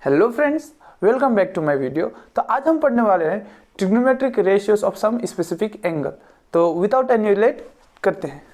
Hello friends, welcome back to my video. तो आज हम पढ़ने वाले हैं trigonometric ratios of some specific angle. तो विदाउट एनी लेट करते हैं।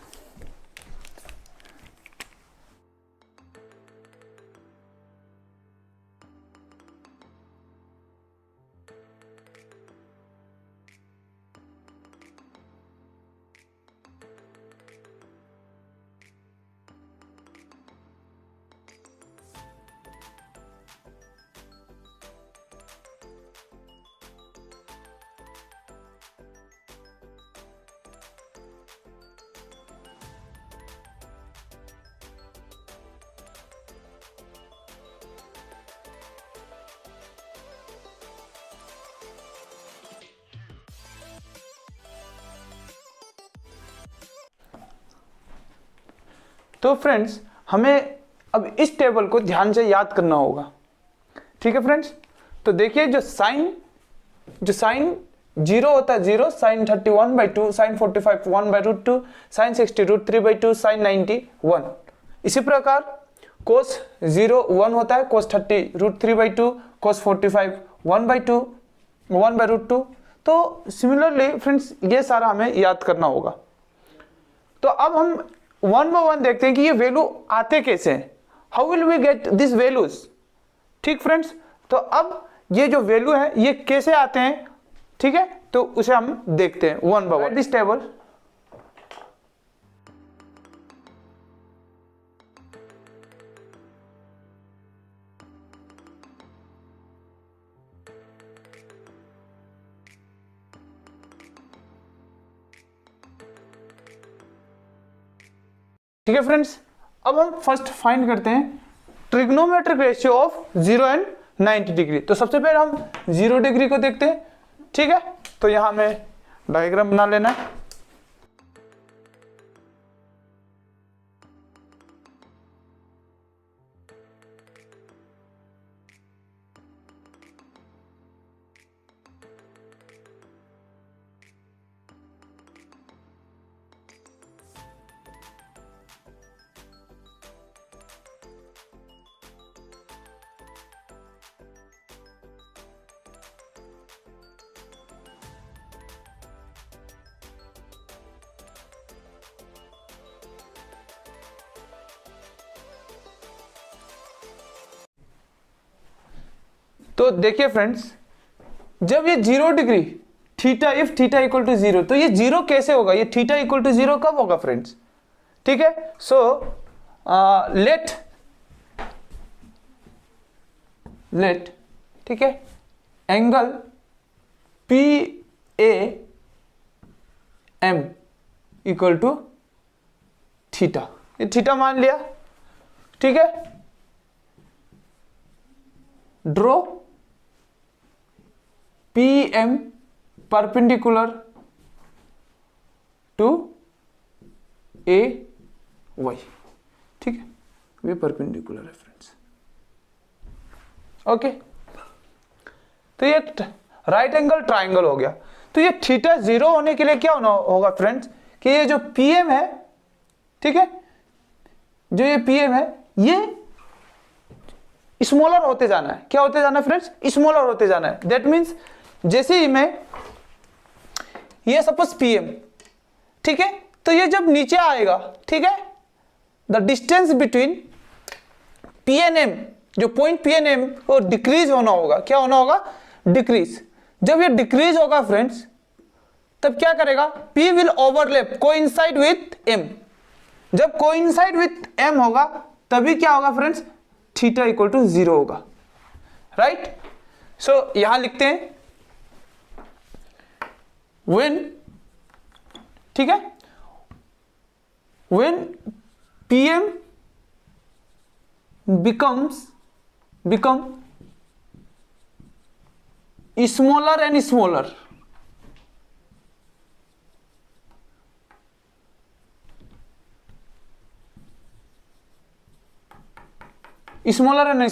तो फ्रेंड्स, हमें अब इस टेबल को ध्यान से याद करना होगा। ठीक है फ्रेंड्स, तो देखिए जो साइन 0 होता है 0, साइन 31/2, साइन 45 1/√2, साइन 60 √3/2, साइन 90 1। इसी प्रकार कोस 0 1 होता है, कोस 30 √3/2, कोस 45 1/2 1/√2। तो सिमिलरली फ्रेंड्स ये सारा हमें याद करना होगा। तो अब हम वन बाय वन देखते हैं कि ये वैल्यू आते कैसे हैं। How will we get this values. ठीक फ्रेंड्स, तो अब ये जो वैल्यू है ये कैसे आते हैं, ठीक है, तो उसे हम देखते हैं one by one. This table, ठीक है फ्रेंड्स। अब हम फर्स्ट फाइंड करते हैं trigonometric ratio of 0 and 90 degree. तो सबसे पहले हम 0 डिग्री को देखते हैं। ठीक है, तो यहां हमें डायग्राम बना लेना है। तो देखिए फ्रेंड्स, जब ये 0 degree theta, if theta equal to 0, तो ये 0 कैसे होगा, ये थीटा इक्वल टू 0 कब होगा फ्रेंड्स। ठीक है, सो लेट ठीक है angle P A M equal to theta, ये थीटा मान लिया। ठीक है, draw P M perpendicular to A Y. ठीक है, वे परपेंडिकुलर है फ्रेंड्स। ओके, तो ये राइट एंगल ट्राइंगल हो गया। तो ये थीटा 0 होने के लिए क्या होना होगा फ्रेंड्स, कि ये जो पी एम है, ठीक है, जो ये पी एम है ये स्मॉलर होते जाना है। क्या होते जाना है फ्रेंड्स, स्मॉलर होते जाना है। दैट मीन्स जैसे ही मैं ये सपोज पीएम, ठीक है, तो ये जब नीचे आएगा, ठीक है, the distance between P N M, जो पॉइंट पी एन एम वो डिक्रीज होना होगा। क्या होना होगा, डिक्रीज। जब ये डिक्रीज होगा फ्रेंड्स, तब क्या करेगा, P will overlap coincide with M। जब कोइंसाइड विथ M होगा तभी क्या होगा फ्रेंड्स, थीटा इक्वल टू 0 होगा। राइट, सो यहां लिखते हैं when, ठीक है, when PM become smaller and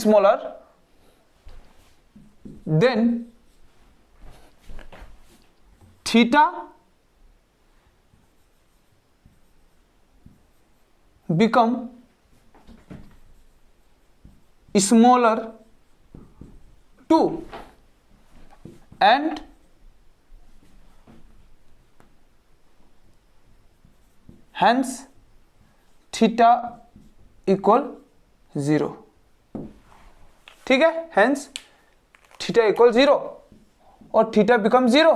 smaller, then theta become smaller 2 and hence theta equal 0। ठीक है, हेंस थीटा इक्वल 0 और theta become 0।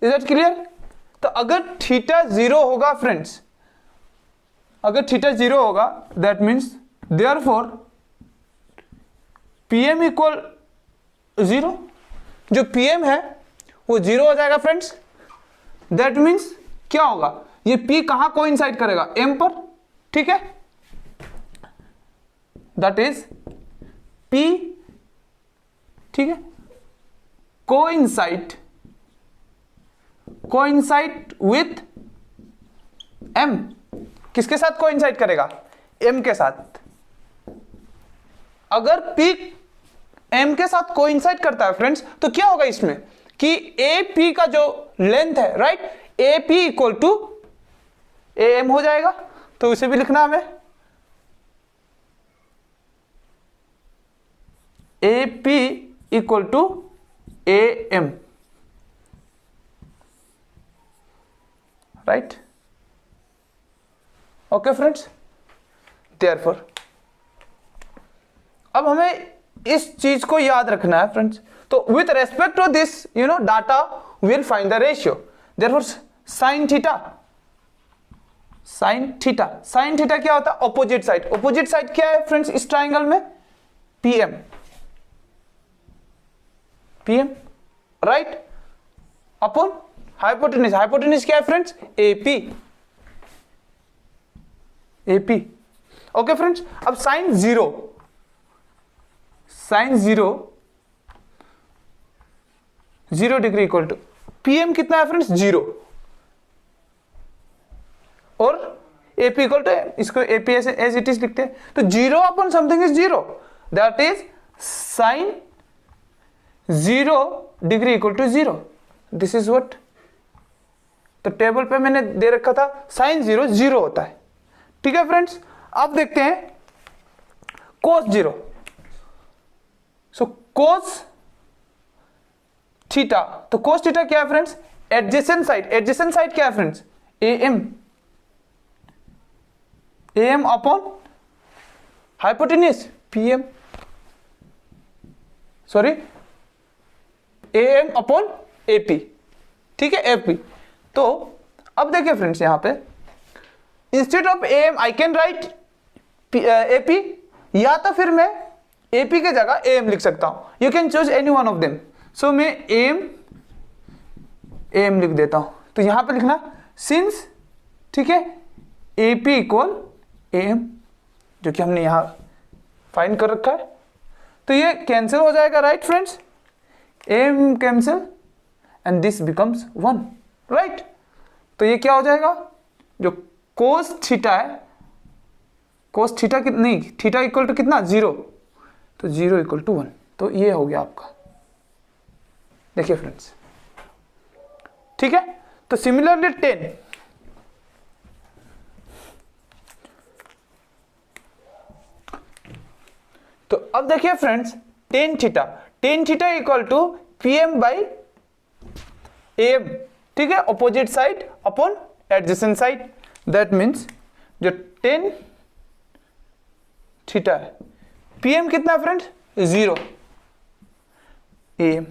Is that clear? तो अगर थीटा 0 होगा फ्रेंड्स, अगर थीटा 0 होगा that means therefore PM equal 0, जो पीएम है वो 0 हो जाएगा फ्रेंड्स। दैट मीन्स क्या होगा, ये P कहां कोइंसाइड करेगा, M पर। ठीक है, दैट इज P, ठीक है, कोइंसाइड विथ M। किसके साथ कोइंसाइड करेगा, M के साथ। अगर P M के साथ कोइंसाइड करता है फ्रेंड्स, तो क्या होगा इसमें कि AP का जो लेंथ है, right, AP equal to AM हो जाएगा। तो उसे भी लिखना हमें, AP equal to AM, right. Okay friends, therefore अब हमें इस चीज को याद रखना है फ्रेंड्स। तो with respect to this data will find the ratio. Therefore sine theta क्या होता है, ऑपोजिट साइड। ऑपोजिट साइड क्या है फ्रेंड्स इस ट्राइंगल में, PM, right, upon hypotenuse. Hypotenuse क्या है फ्रेंड्स, एपी। ओके फ्रेंड्स, अब sine 0 degree equal to PM कितना है फ्रेंड्स, 0, और एपी इक्वल टू, इसको एपी एज इट इज लिखते हैं। तो 0 upon something is 0, that is sine 0 degree equal to 0। This is what, तो टेबल पे मैंने दे रखा था साइन 0 होता है। ठीक है फ्रेंड्स, अब देखते हैं कोस 0। सो कोस थीटा, तो कोस थीटा क्या है फ्रेंड्स, एडजेसेंट साइड क्या है friends, AM upon hypotenuse PM, sorry AM upon AP। ठीक है, AP। तो अब देखिए फ्रेंड्स, यहां पे instead of AM I can write AP, या तो फिर मैं AP के जगह AM लिख सकता हूं। You can choose any one of them. So मैं AM लिख देता हूं। तो यहां पे लिखना सिंस, ठीक है, AP इक्वल AM, जो कि हमने यहां फाइंड कर रखा है। तो ये कैंसिल हो जाएगा, right friends, AM cancel and this becomes 1, right. तो ये क्या हो जाएगा, जो कोस थीटा है, कोस थीटा नहीं, थीटा इक्वल टू कितना, 0, तो 0 इक्वल टू 1। तो ये हो गया आपका, देखिए फ्रेंड्स। ठीक है, तो सिमिलरली 10, तो अब देखिए friends, tan theta equal to PM by AM। ठीक है, opposite side upon adjacent side. That means जो टेन थीटा है, PM कितना है फ्रेंड्स, 0, AM।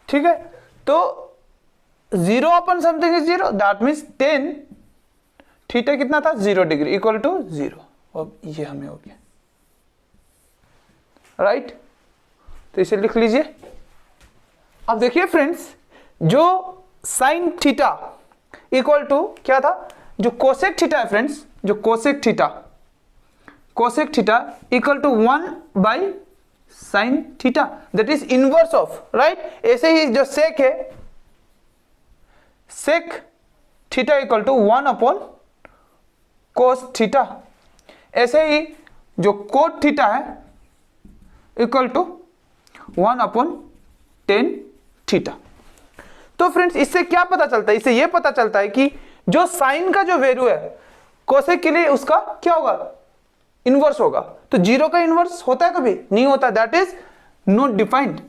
ठीक है, तो 0 upon something is 0, that means tan theta कितना था, 0 डिग्री इक्वल टू 0। अब ये हमें हो गया, राइट। तो इसे लिख लीजिए। अब देखिए फ्रेंड्स, जो साइन थीटा इक्वल टू क्या था, जो कोसेक थीटा है फ्रेंड्स, जो cosec theta equal to 1 by sine theta, that is inverse of, right. ऐसे ही जो सेक है, sec theta equal to 1 upon cos theta. ऐसे ही जो कोट थीटा है equal to 1 upon tan theta. तो फ्रेंड्स, इससे क्या पता चलता है, इससे यह पता चलता है कि जो साइन का जो वैल्यू है कोसेक के लिए, उसका क्या होगा, इनवर्स होगा। तो 0 का इनवर्स होता है कभी? नहीं होता, that is not defined,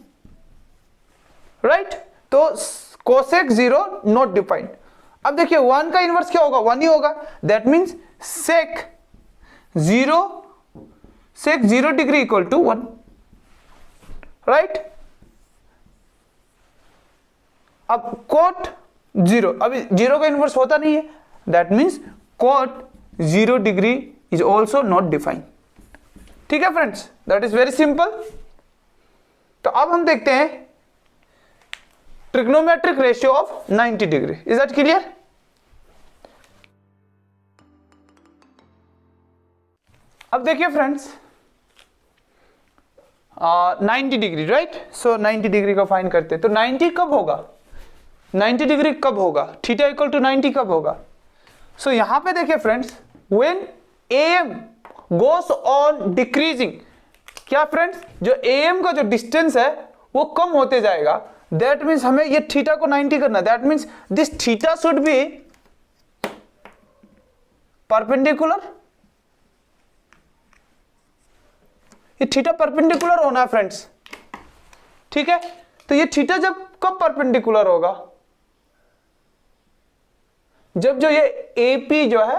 right. तो कोसेक 0 नॉट डिफाइंड। अब देखिए 1 का इनवर्स क्या होगा? 1 ही होगा, that means sec 0 degree equal to 1, right. अब कोट 0, अभी 0 का इनवर्स होता नहीं है, that means cot 0 degree is also not defined. ठीक है friends, that is very simple. तो अब हम देखते हैं trigonometric ratio of 90 degree. Is that clear? अब देखिए friends 90 degree, right. So 90 degree का फाइंड करते हैं। तो 90 कब होगा? 90 डिग्री कब होगा? थीटा इक्वल टू 90 कब होगा? सो यहां पे देखिए friends, when AM goes on decreasing, क्या फ्रेंड्स, जो AM का जो डिस्टेंस है वो कम होते जाएगा, दैट मीन्स हमें ये थीटा को 90 करना, that means this theta should be perpendicular. ये थीटा परपेंडिकुलर होना है फ्रेंड्स, ठीक है। तो ये थीटा जब कब परपेंडिकुलर होगा? जब जो ये AP जो है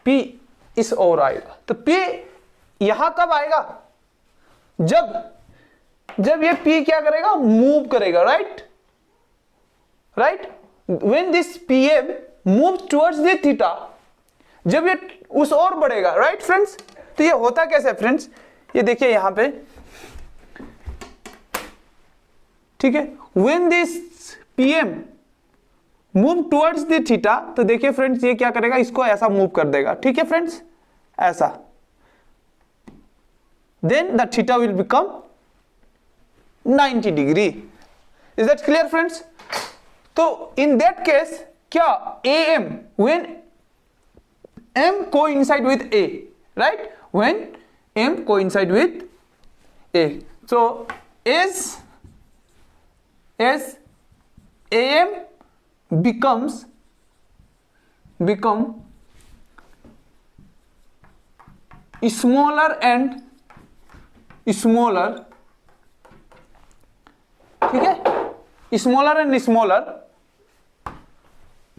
P इस ओर आएगा। तो P यहां कब आएगा? जब ये P क्या करेगा? मूव करेगा, right, right. When this PM move towards the theta, जब ये उस ओर बढ़ेगा, राइट फ्रेंड्स। तो ये होता कैसे फ्रेंड्स? ये देखिए यहां पे, ठीक है, when this PM move towards the theta, तो देखिए फ्रेंड्स ये क्या करेगा? इसको ऐसा मूव कर देगा, ठीक है फ्रेंड्स, ऐसा। Then the theta will become 90 degree. Is that clear friends? तो इन दैट केस क्या AM, when M coincide with A, right? When M coincide with A, so as AM become smaller and smaller, ठीक है, smaller and smaller,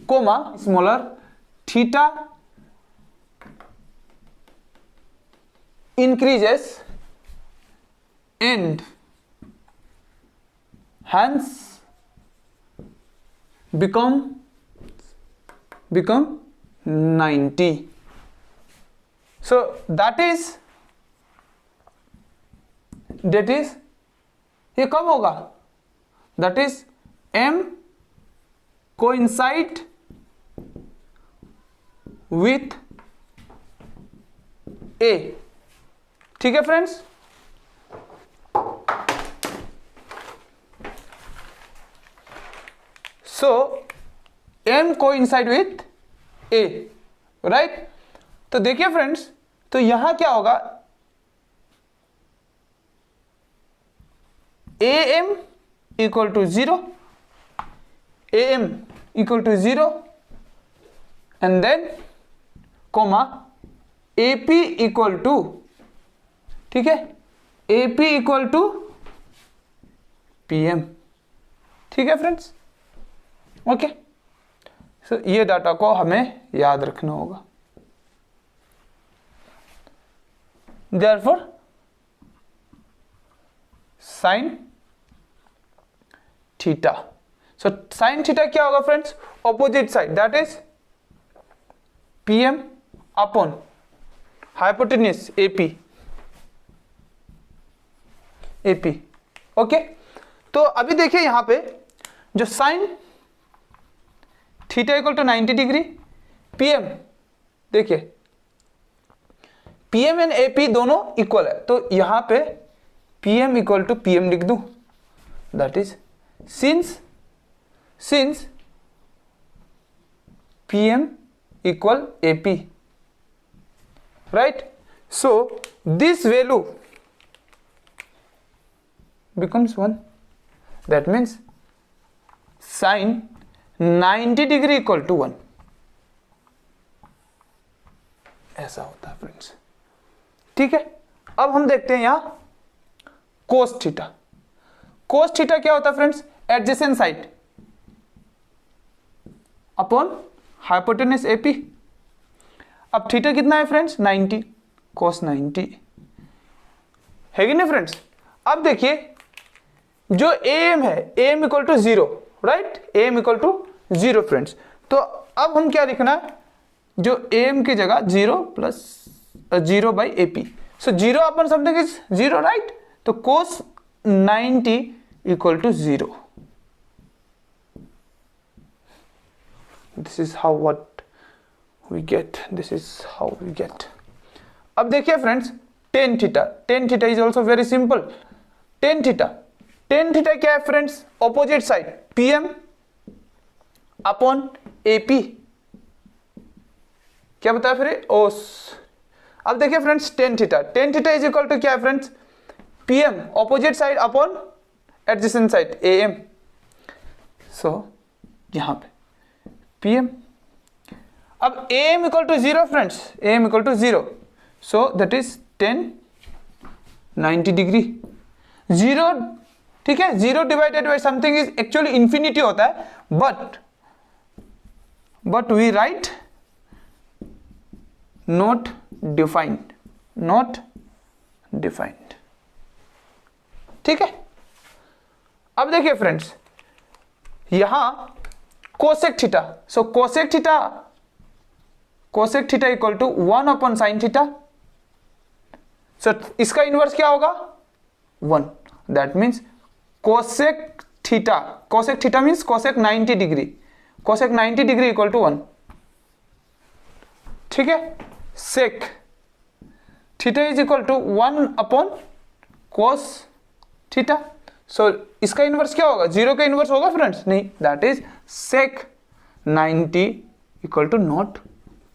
comma smaller, theta increases and hence become 90. So that is ये कब होगा? That is M coincide with A, ठीक है friends. So M coincide with A, right. तो देखिए friends, तो यहां क्या होगा? AM equal to 0, AM equal to 0 and then comma AP equal to, ठीक है, AP इक्वल टू PM, ठीक है फ्रेंड्स, ओके। सो ये डाटा को हमें याद रखना होगा। Therefore sine theta, so sine theta क्या होगा friends? Opposite side, that is PM upon hypotenuse AP, okay. तो अभी देखिए यहां पे जो sine theta equal to 90 degree, PM, देखिए PM एंड AP दोनों इक्वल है, तो यहां पे PM इक्वल टू PM लिख दूं, that is since PM equal AP, right. So this value becomes 1, that means sin 90 degree equal to 1, ऐसा होता है फ्रेंड्स, ठीक है, अब हम देखते हैं यहां कोस थीटा। कोस थीटा क्या होता है friends? Adjacent side upon hypotenuse AP. अब थीटा कितना है फ्रेंड्स? 90, कोस 90 है कि नहीं फ्रेंड्स? अब देखिए जो एम है, M equal to 0, right, M equal to 0 friends. तो अब हम क्या लिखना है? जो एम की जगह 0 plus 0 by AP, so 0 upon something is 0, right. तो cos 90 equal to 0। This is how what we get, this is how we get. अब देखिए friends tan theta, tan theta is also very simple. Tan theta, tan theta क्या है friends? Opposite side PM upon AP. क्या बताया फिर? ओस। अब देखिए friends tan theta, tan theta is equal to क्या है friends? PM opposite side upon adjacent side AM. So यहां पे पीएम, अब AM equal to 0 friends, AM equal to 0, so that is 10 90 degree. 0, ठीक है, 0 divided by something is actually infinity होता है, but we write not defined, not defined, ठीक है। अब देखिए फ्रेंड्स यहां cosec theta, so cosec theta, cosec theta equal to 1 upon sine theta. So इसका इनवर्स क्या होगा? 1। That means cosec theta, cosec theta means cosec 90 degree, cosec 90 degree equal to 1, ठीक है। Sec theta is equal to 1 upon cos theta. So इसका inverse क्या होगा? 0 का inverse होगा फ्रेंड्स? नहीं, that is sec 90 equal to not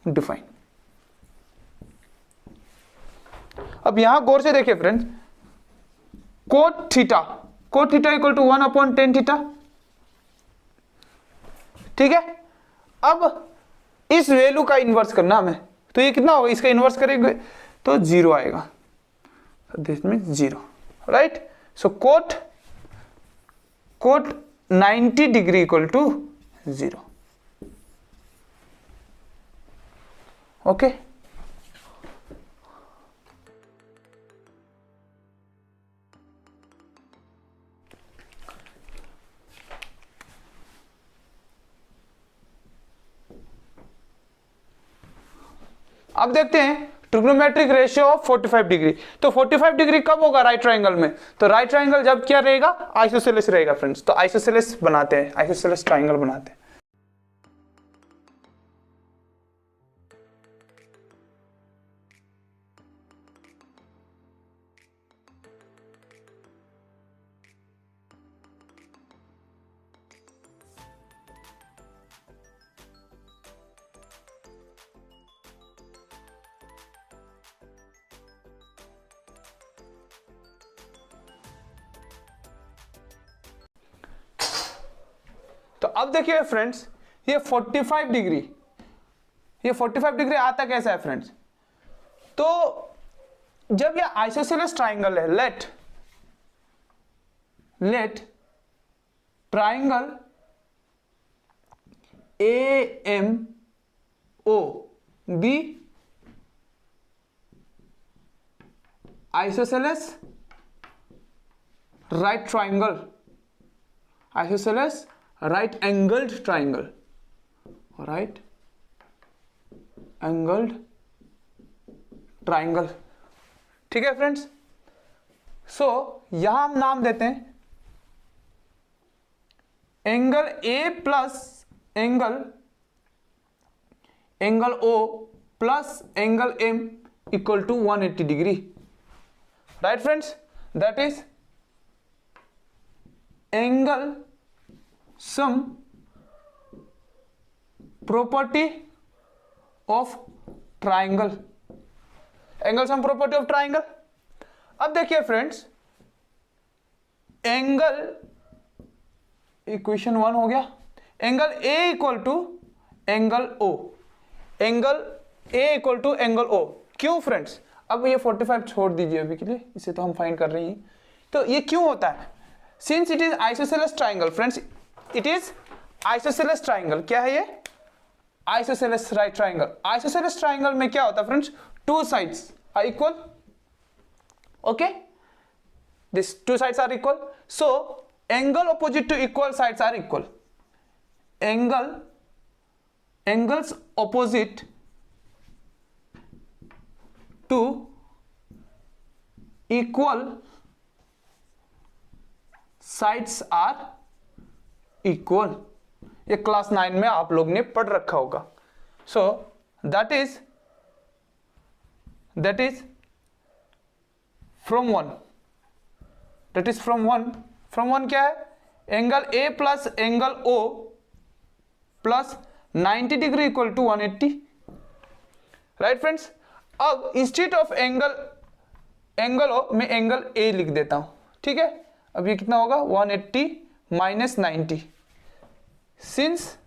define. अब यहां गौर से देखिए friends, cot theta, cot theta equal to 1 upon tan theta, ठीक है। अब इस वैल्यू का इन्वर्स करना हमें, तो ये कितना होगा? इसका इन्वर्स करेंगे तो 0 आएगा, this means 0, right. So cot 90 degree equal to 0, okay. अब देखते हैं ट्रिग्नोमेट्रिक रेशियो ऑफ 45 डिग्री। तो 45 डिग्री कब होगा राइट ट्रायंगल में? तो राइट ट्रायंगल जब क्या रहेगा? आइसोसेलेस रहेगा फ्रेंड्स। तो आइसोसेलेस बनाते हैं, आइसोसेलेस ट्रायंगल बनाते हैं। तो अब देखिए फ्रेंड्स ये 45 डिग्री, ये 45 डिग्री आता कैसा है फ्रेंड्स? तो जब ये आइसोसेलेस ट्राइंगल है, let triangle AMO be isosceles right triangle, isosceles right angled triangle, right angled triangle, ठीक है फ्रेंड्स। सो यहां हम नाम देते हैं angle A plus angle O plus angle M equal to 180 degree, right friends. That is angle sum property of triangle, angle sum property of triangle. अब देखिए friends angle equation 1 हो गया, angle A equal to angle O, angle A equal to angle O। क्यों friends? अब ये 45 छोड़ दीजिए अभी के लिए, इसे तो हम फाइंड कर रहे हैं। तो ये क्यों होता है? Since it is isosceles triangle friends, it is isosceles triangle. क्या है ये? Isosceles right triangle. Isosceles triangle में क्या होता है friends? Two sides are equal. Okay, this two sides are equal, so angle opposite to equal sides are equal. angles opposite to equal sides are equal। ये class 9 में आप लोग ने पढ़ रखा होगा। So that is from one क्या है? Angle A plus angle O plus 90 degree equal to 180, right friends. अब इंस्टेड ऑफ एंगल ओ मैं एंगल ए लिख देता हूं, ठीक है। अब ये कितना होगा? 180 माइनस 90, सिंस,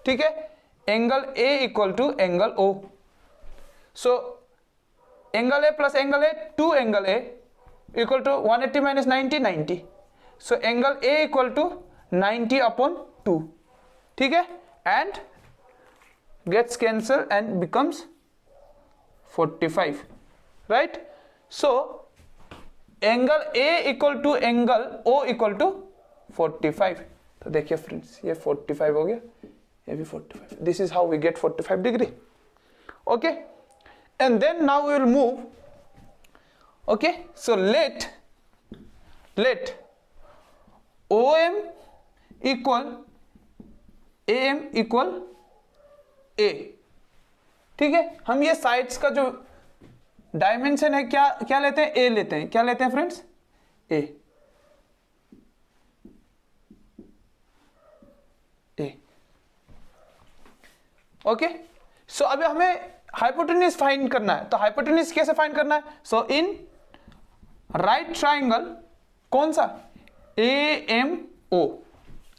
ठीक है, angle A equal to angle O. So angle A plus angle A, two angle A equal to 180 minus 90, 90। सो angle A equal to 90 upon 2, ठीक है, and gets cancelled and becomes 45, right? So angle A equal to angle O equal to 45। तो देखिए friends, ये 45 हो गया, ये भी 45। This is how we get 45 degree, okay? And then now we will move, okay? So let OM equal AM equal ए, ठीक है। हम ये साइड्स का जो डायमेंशन है क्या लेते हैं? ए लेते हैं। क्या लेते हैं फ्रेंड्स? ए। ओके, सो अभी हमें हाइपोटेन्यूज फाइंड करना है। तो हाइपोटेन्यूज कैसे फाइंड करना है? सो इन राइट ट्राइंगल, कौन सा? ए एम ओ,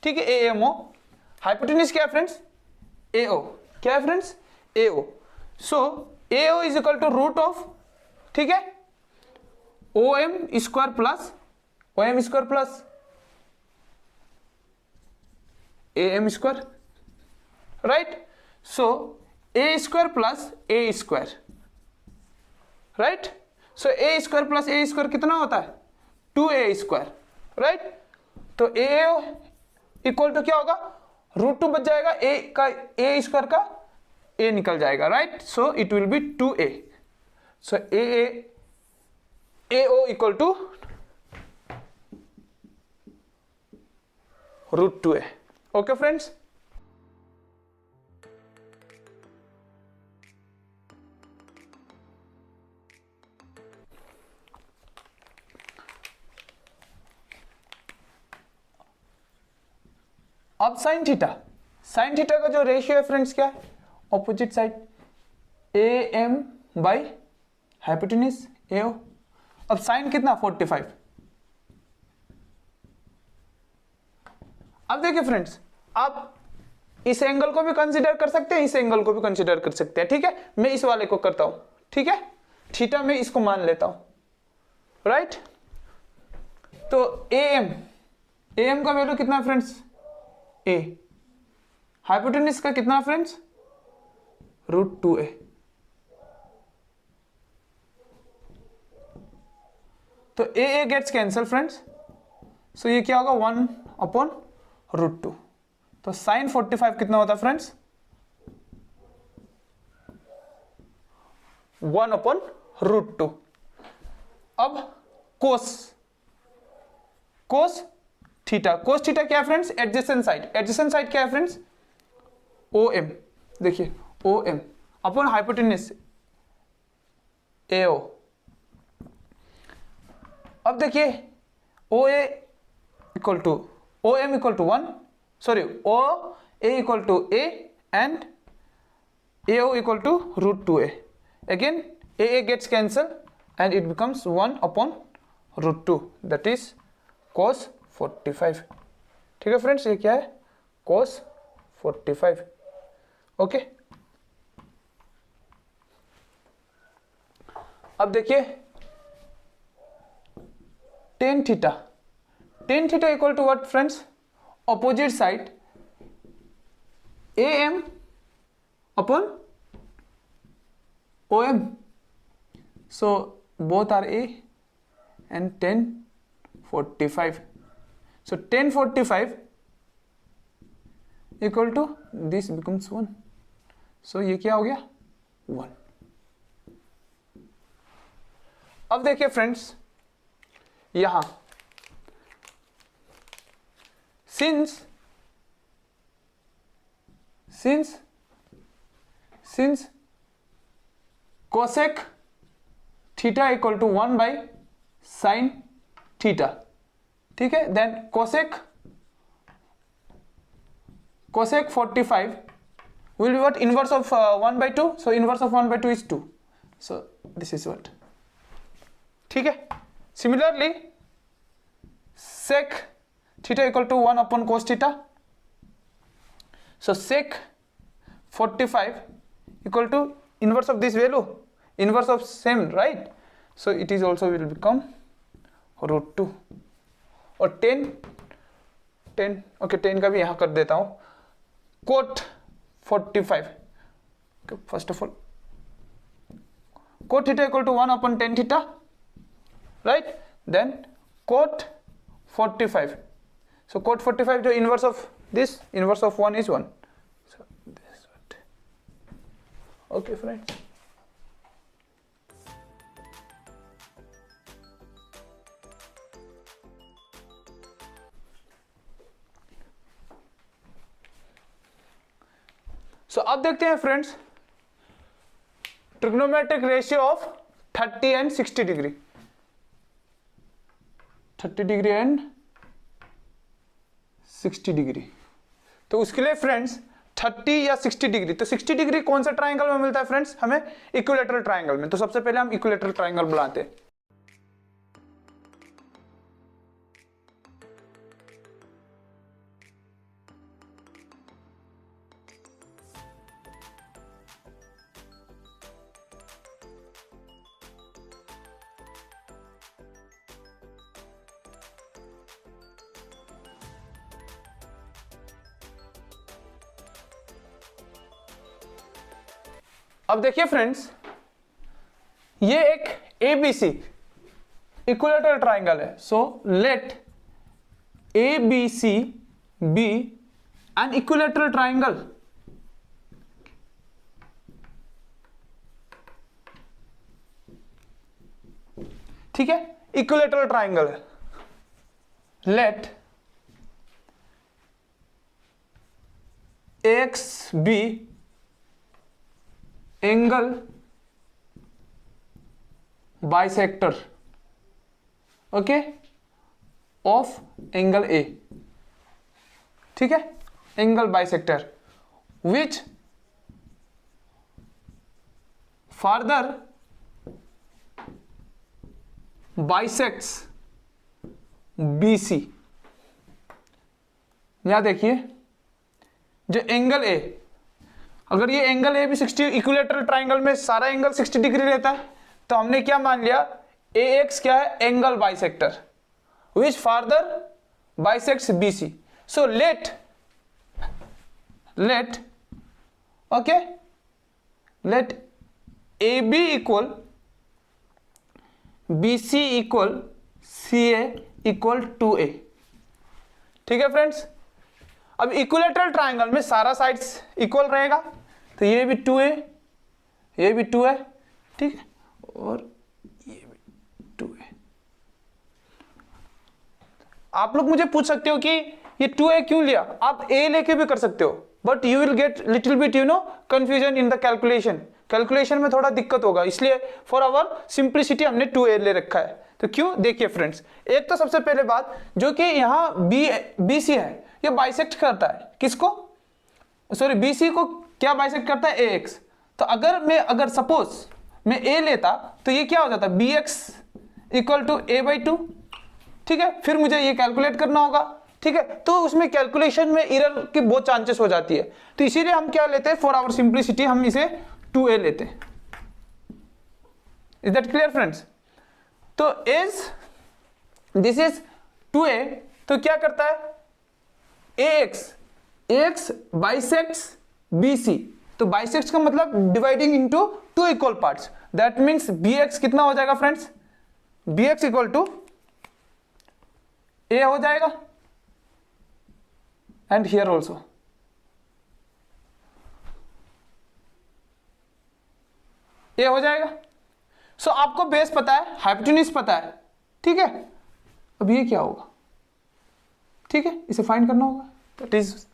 ठीक है, ए एम ओ। हाइपोटेन्यूज क्या है फ्रेंड्स? ए ओ। क्या है friends? AO। So AO is equal to root of, ठीक है, OM square plus AM square, right. So A square plus A square, right. So A square plus A square कितना होता है? 2A square, right. तो AO equal to क्या होगा? Root 2 बच जाएगा, A स्क्वायर का A निकल जाएगा, right. So it will be 2A। So AO equal to root 2A। Okay friends, अब साइन थीटा का जो रेशियो है फ्रेंड्स क्या है? Opposite side AM by hypotenuse AO। अब साइन कितना? 45। अब देखिए फ्रेंड्स, आप इस एंगल को भी कंसीडर कर सकते हैं, इस एंगल को भी कंसीडर कर सकते हैं, ठीक है। मैं इस वाले को करता हूं, ठीक है, थीटा में इसको मान लेता हूं, राइट। तो AM का वैल्यू कितना फ्रेंड्स? A। हाइपोटेन्यूज का कितना फ्रेंड्स? Root 2A। तो A gets cancel friends. So ये क्या होगा? 1 अपॉन रूट 2। तो साइन 45 कितना होता है फ्रेंड्स? 1 upon root 2। अब कोस थीटा क्या है फ्रेंड्स? एडजेसेंट साइड क्या है फ्रेंड्स? OM। देखिए OM अपॉन हाइपोटेन्यूज AO। अब देखिए OA equal to OM equal to 1, sorry OA equal to A and AO equal to root 2A। Again AA gets cancel and it becomes 1 upon root 2, that is cos 45। ठीक है friends, ये क्या है? cos 45। Okay, अब देखिए tan theta equal to what friends, opposite side AM upon OM. So both are A and 1045. So 1045 equal to this becomes 1. So ये क्या हो गया 1. अब देखिए फ्रेंड्स यहां since cosec theta equal to 1 by sin theta, ठीक है, then cosec 45 will be what, inverse of 1 by 2, so inverse of 1 by 2 is 2, so this is what, ठीक है. Similarly sec theta equal to 1 upon cos theta, so sec 45 equal to inverse of this value, inverse of same, right? So it is also will become root 2. और 10 okay 10 का भी यहाँ कर देता हूँ. cot 45, okay, first of all cot theta equal to 1 upon tan theta, right? Then cot 45, so cot 45 जो inverse of this, inverse of 1 is 1. So this is what, okay friends. So अब देखते हैं friends trigonometric ratio of 30 and 60 degree, 30 degree and 60 degree. तो उसके लिए friends 30 या 60 degree, तो 60 degree कौन सा ट्राइंगल में मिलता है फ्रेंड्स, हमें इक्विलैटरल ट्राइंगल में. तो सबसे पहले हम इक्विलैटरल ट्राइंगल बनाते हैं. अब देखिए फ्रेंड्स ये एक ABC इक्विलैटरल ट्राइंगल है. So let ABC be an equilateral triangle. ठीक है, इक्विलैटरल ट्राइंगल है. Let AXB angle bisector, okay, of angle A. ठीक है, angle bisector which further bisects BC. यहां देखिए जो एंगल ए, अगर ये एंगल ए भी 60, इक्विलैटरल ट्राइंगल में सारा एंगल 60 डिग्री रहता है, तो हमने क्या मान लिया, AX क्या है, angle bisector which further bisects BC. So let okay, let AB equal BC equal CA equal 2A. ठीक है फ्रेंड्स, अब इक्विलैटरल ट्राइंगल में सारा साइड्स इक्वल रहेगा, तो ये भी 2A, ये भी 2 है, ठीक है, और ये भी 2A. आप लोग मुझे पूछ सकते हो कि ये 2A क्यों लिया, आप A लेके भी कर सकते हो, but you will get little bit confusion in the calculation में थोड़ा दिक्कत होगा, इसलिए फॉर आवर सिंप्लिसिटी हमने 2A ले रखा है. तो क्यों, देखिए फ्रेंड्स, एक तो सबसे पहले बात जो कि यहाँ BC है, ये बाइसेक्ट करता है किसको, सॉरी BC को क्या बाइसेक्ट करता है, AX. तो अगर सपोज मैं A लेता तो ये क्या हो जाता, BX इक्वल टू A/2. ठीक है, फिर मुझे ये कैलकुलेट करना होगा. ठीक है, तो उसमें कैलकुलेशन में एरर की बहुत चांसेस हो जाती है, तो इसीलिए हम क्या लेते हैं, फॉर आवर सिंप्लिसिटी हम इसे 2A लेते हैं. Is that clear friends? तो एज दिस इज 2a, तो क्या करता है ax बाइसेक्ट्स bc, तो बाइसेक्ट्स का मतलब dividing into two equal parts, that means bx कितना हो जाएगा friends? bx equal to a हो जाएगा, एंड हियर ऑल्सो a हो जाएगा। सो आपको बेस पता है, हाइपोटेन्यूज पता है, ठीक है। अब ये क्या होगा? ठीक है, इसे फाइंड करना होगा। That is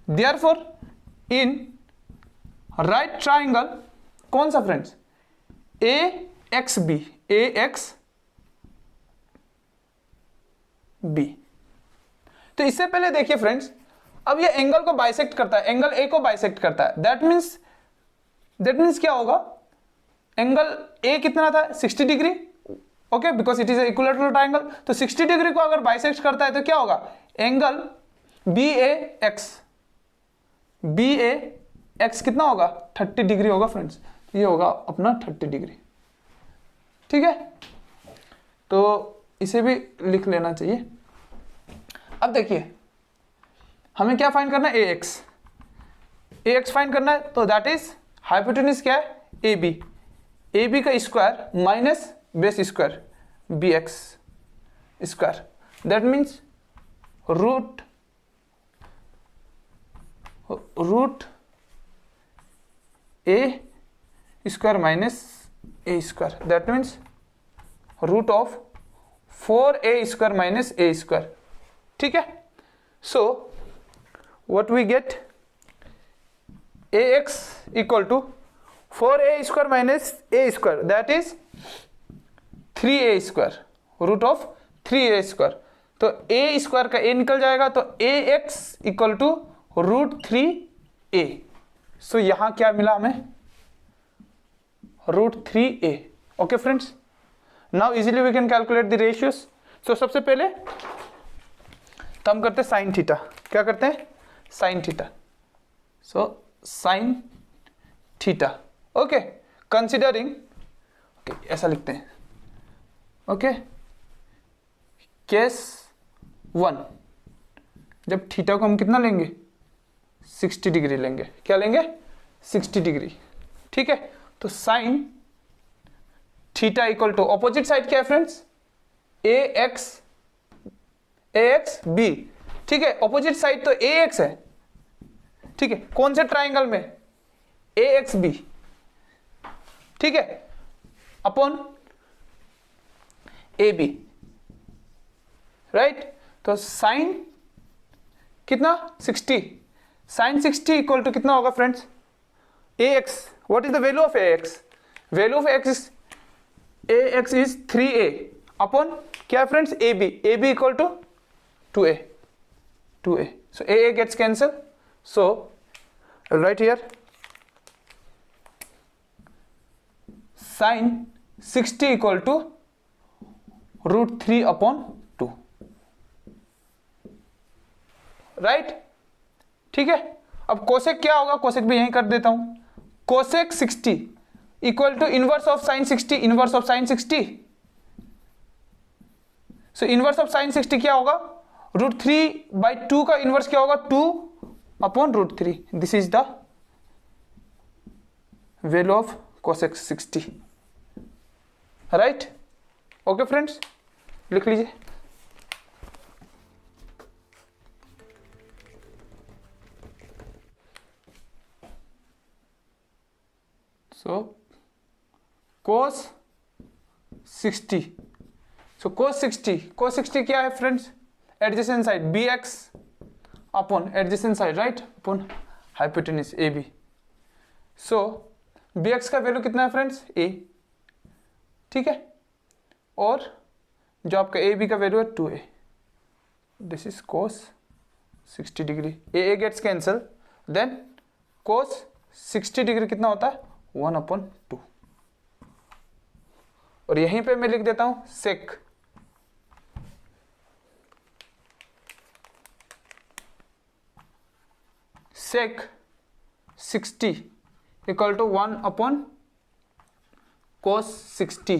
therefore in right triangle, कौन सा फ्रेंड्स? AXB, AXB। तो इससे पहले देखिए फ्रेंड्स, अब ये एंगल को बाइसेक्ट करता है, एंगल A को बाइसेक्ट करता है, दैट मीन्स क्या होगा? एंगल A कितना था? 60 degree, okay, because it is equilateral triangle. तो 60 डिग्री को अगर बाइसेक्ट करता है तो क्या होगा? एंगल BAX कितना होगा? 30 डिग्री होगा फ्रेंड्स, ये होगा अपना 30 डिग्री, ठीक है। तो इसे भी लिख लेना चाहिए। अब देखिए हमें क्या फाइंड करना है? AX फाइंड करना है, तो दैट इज हाइपोटेन्यूज क्या है? AB का square minus base square BX square, that means root A square minus A square, that means root of 4A square minus A square, ठीक है। So what we get? AX equal to 4A square minus A square, that is 3A square, root of 3A square. तो A square का A निकल जाएगा, तो AX equal to root 3A। So यहां क्या मिला हमें? Root 3A, okay friends. Now easily we can calculate the ratios. So सबसे पहले तो हम करते हैं साइन थीटा। क्या करते हैं? Sign theta. So sine theta, okay, considering, okay ऐसा लिखते हैं, ओके, केस 1, जब थीटा को हम कितना लेंगे? 60 डिग्री लेंगे। क्या लेंगे? 60 डिग्री, ठीक है। तो sine theta equal to, opposite side क्या है फ्रेंड्स? AX B, ठीक है। ऑपोजिट साइड तो AX है, ठीक है। कौन से ट्राइंगल में? AXB, ठीक है, अपॉन AB, राइट। तो साइन कितना? 60, साइन 60 इक्वल टू कितना होगा friends? AX, what is the value of AX? Value of AX is 3A upon क्या friends? AB equal to 2A, so AA gets cancelled, so right here sin 60 equal to root 3 upon 2, right, ठीक है। अब cosec क्या होगा? Cosec भी यहीं कर देता हूं। Cosec 60 equal to inverse of sine 60, inverse of sine 60। So inverse of sine 60 क्या होगा? रूट 3/2 का इनवर्स क्या होगा? 2 upon root 3। This is the value of cosec 60, right. Okay friends, लिख लीजिए। सो कोस 60, सो कोस 60 क्या है friends? Adjacent side BX upon adjacent side, right, upon hypotenuse AB। सो BX का वैल्यू कितना है फ्रेंड्स? A, ठीक है, और जो आपका AB का वैल्यू है 2A। This is cos 60 degree, AA gets cancel, then cos 60 degree कितना होता है? 1/2। और यहीं पे मैं लिख देता हूं सेक, सेक 60 इक्वल टू 1/2 कोस 60,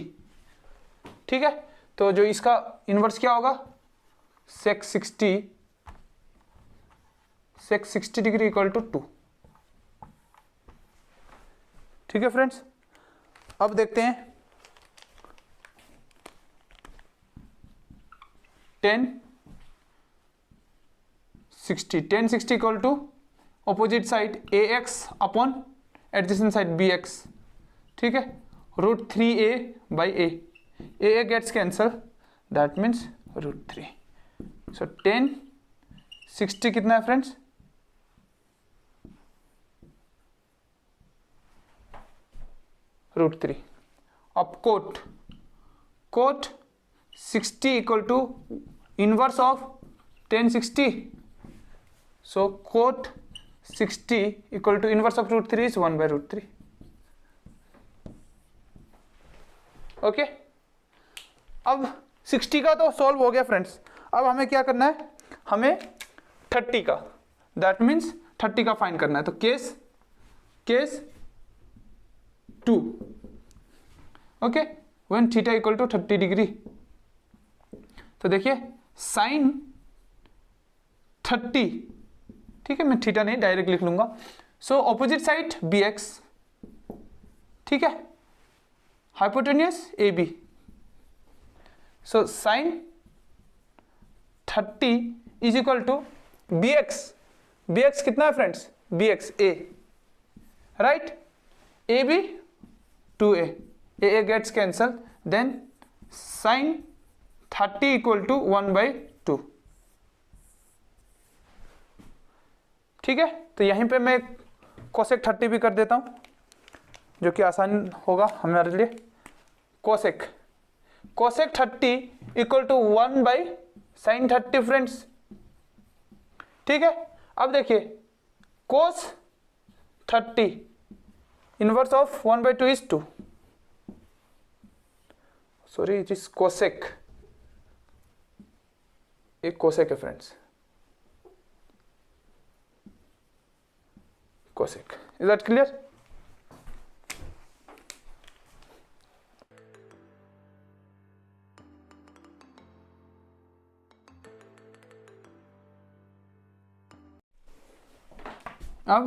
ठीक है। तो जो इसका इनवर्स क्या होगा, सेक 60 डिग्री इक्वल टू 2, ठीक है फ्रेंड्स। अब देखते हैं 10 60 equal to opposite side ax upon adjacent side bx, ठीक है, √3a/a, a gets cancel, that means √3। So 10 60 कितना है फ्रेंड्स, √3। अब cot 60 equal to inverse of 1060, so cot 60 equal to inverse of √3 is 1/√3, okay. अब 60 का तो सॉल्व हो गया फ्रेंड्स। अब हमें क्या करना है, हमें 30 का, दैट मीन्स 30 का फाइंड करना है। तो case 2, okay, when theta equal to 30 degree. तो देखिए साइन 30, ठीक है, मैं थीटा नहीं डायरेक्ट लिख लूंगा। सो ऑपोजिट साइड bx, ठीक है, hypotenuse AB। So sine 30 is equal to bx कितना है friends, bx a, right, AB 2a, a gets cancel, then sine 30 equal to 1/2, ठीक है। तो यहीं पे मैं कोसेक 30 भी कर देता हूं, जो कि आसान होगा हमारे लिए। Cosec 30 equal to 1/sin 30 friends, ठीक है। अब देखिए cos 30 inverse of 1/2 is 2, sorry it is cosec, एक कोसेक है friends, cosec, is that clear. अब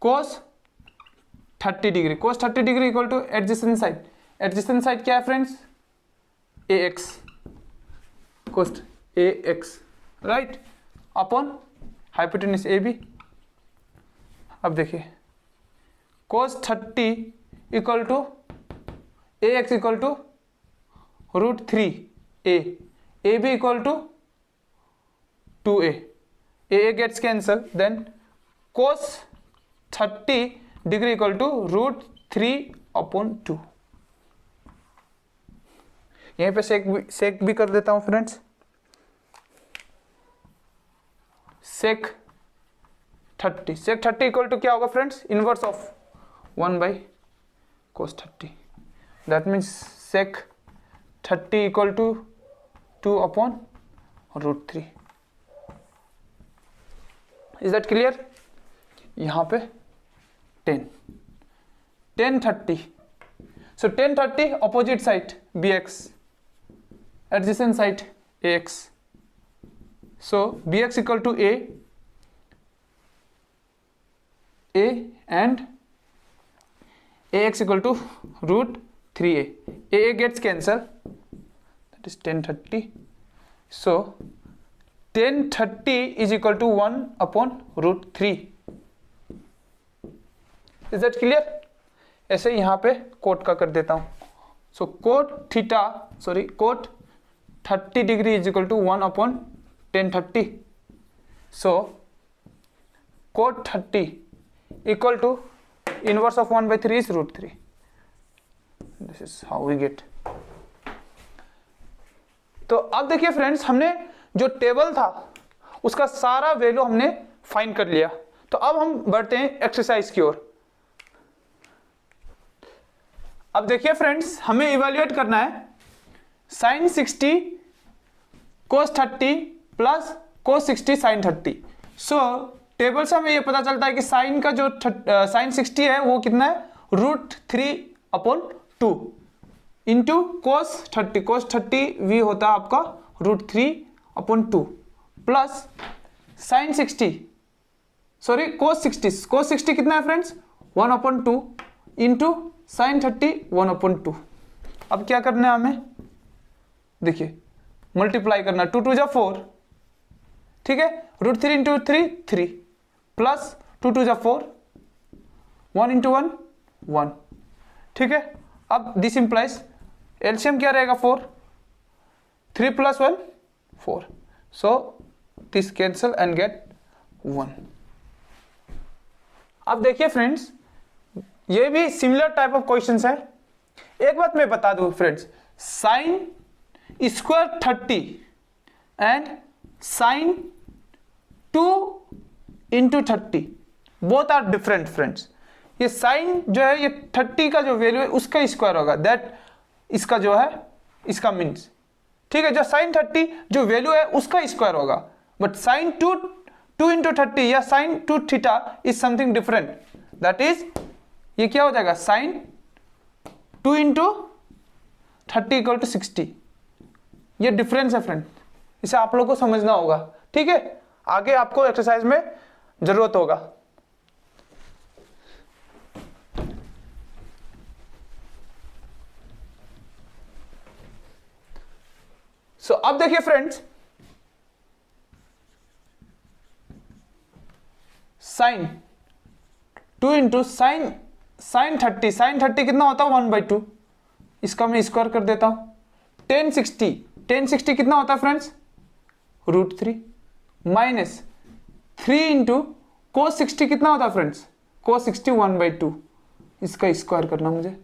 cos 30 degree, cos 30 degree equal to adjacent side क्या है friends, ax, cos ax, right, upon hypotenuse AB। अब देखिए cos 30 equal to ax equal to √3a, AB equal to 2a, a gets cancel, then cos 30 degree equal to √3/2। यहीं पे सेक भी कर देता हूं फ्रेंड्स। सेक 30 इक्वल टू क्या होगा friends, inverse of 1/cos 30, that means sec 30 equal to 2/√3। Is that clear. यहां पे 10 30, so 10 30 opposite side bx, adjacent side ax, so bx equal to a and ax equal to √3a, a gets cancel, that is 10 30, so 10 30 is equal to 1/√3। Is that clear. ऐसे यहां पे cot का कर देता हूं। So cot 30 degree is equal to 1/10 30, so cot 30 equal to inverse of 1/3 is √3। This is how we get. तो अब देखिए फ्रेंड्स, हमने जो टेबल था उसका सारा वैल्यू हमने फाइंड कर लिया। तो अब हम बढ़ते हैं एक्सरसाइज की ओर। अब देखिए फ्रेंड्स, हमें इवैल्यूएट करना है sin 60 cos 30 plus cos 60 sin 30। सो टेबल से हमें ये पता चलता है कि साइन का जो sin 60 है वो कितना है, √3 2 इंटू कोस 30 v होता है आपका √3/2 प्लस साइन 60 सॉरी कोस 60 कितना है फ्रेंड्स 1/2 इंटू साइन 30 1/2। अब क्या करना है हमें, देखिए मल्टीप्लाई करना, 2 2 जा 4, ठीक है, √3 इंटू 3 प्लस 2 2 जा 4, 1 इंटू 1 1, ठीक है। अब दिस इंप्लाइज एलसीएम क्या रहेगा 4, 3 + 1 4, so this cancel and get 1। अब देखिए फ्रेंड्स ये भी सिमिलर टाइप ऑफ क्वेश्चंस है। एक बात मैं बता दूं friends, sine square 30 and sine 2 into 30 both are different friends. ये साइन जो है ये 30 का जो वैल्यू है उसका स्क्वायर होगा, दैट इसका जो है इसका मीन्स, ठीक है। जो साइन 30 जो वैल्यू है उसका स्क्वायर होगा, बट साइन 2 इंटू 30 या sine 2 theta is something different, that is ये क्या हो जाएगा साइन 2 इंटू 30 = 60। ये डिफरेंस है फ्रेंड, इसे आप लोगों को समझना होगा, ठीक है। आगे आपको एक्सरसाइज में जरूरत होगा। सो अब देखिए फ्रेंड्स, साइन 2 इंटू साइन 30 कितना होता है 1/2, इसका मैं स्क्वायर कर देता हूं। tan 60 कितना होता है फ्रेंड्स √3 माइनस 3 इंटू cos 60 कितना होता है फ्रेंड्स cos 60 1/2, इसका स्क्वायर करना मुझे,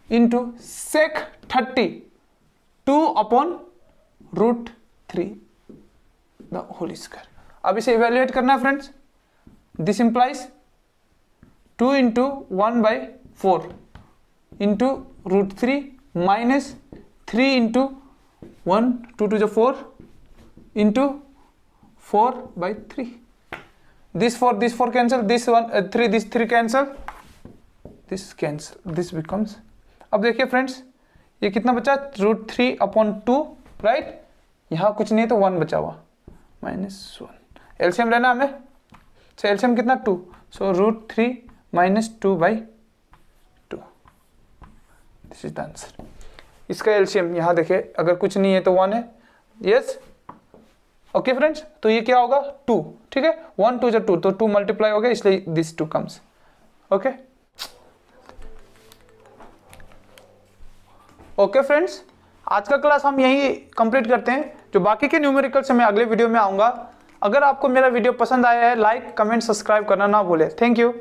into sec 30 2/√3 the whole square. अब इसे इवेल्युएट करना है friends, this implies 2 into 1/4 into √3 minus 3 into 1 2 2 4 into 4/3, this 4 cancel, this 1 3 this 3 cancel, this cancel, this becomes, अब देखिए फ्रेंड्स ये कितना बचा √3/2, राइट, यहां कुछ नहीं है तो 1 बचा हुआ -1, एलसीएम लेना हमें, सो एलसीएम कितना 2, सो √3 - 2/2, दिस इज द आंसर। इसका एलसीएम यहां देखिए अगर कुछ नहीं है तो 1 है, यस ओके फ्रेंड्स। तो ये क्या होगा 2, ठीक है, 1 2 2 तो 2 मल्टीप्लाई हो गया, इसलिए this 2 comes, okay okay friends. आज का क्लास हम यही कंप्लीट करते हैं, जो बाकी के न्यूमेरिकल से मैं अगले वीडियो में आऊंगा। अगर आपको मेरा वीडियो पसंद आया है लाइक कमेंट सब्सक्राइब करना ना भूलें। Thank you.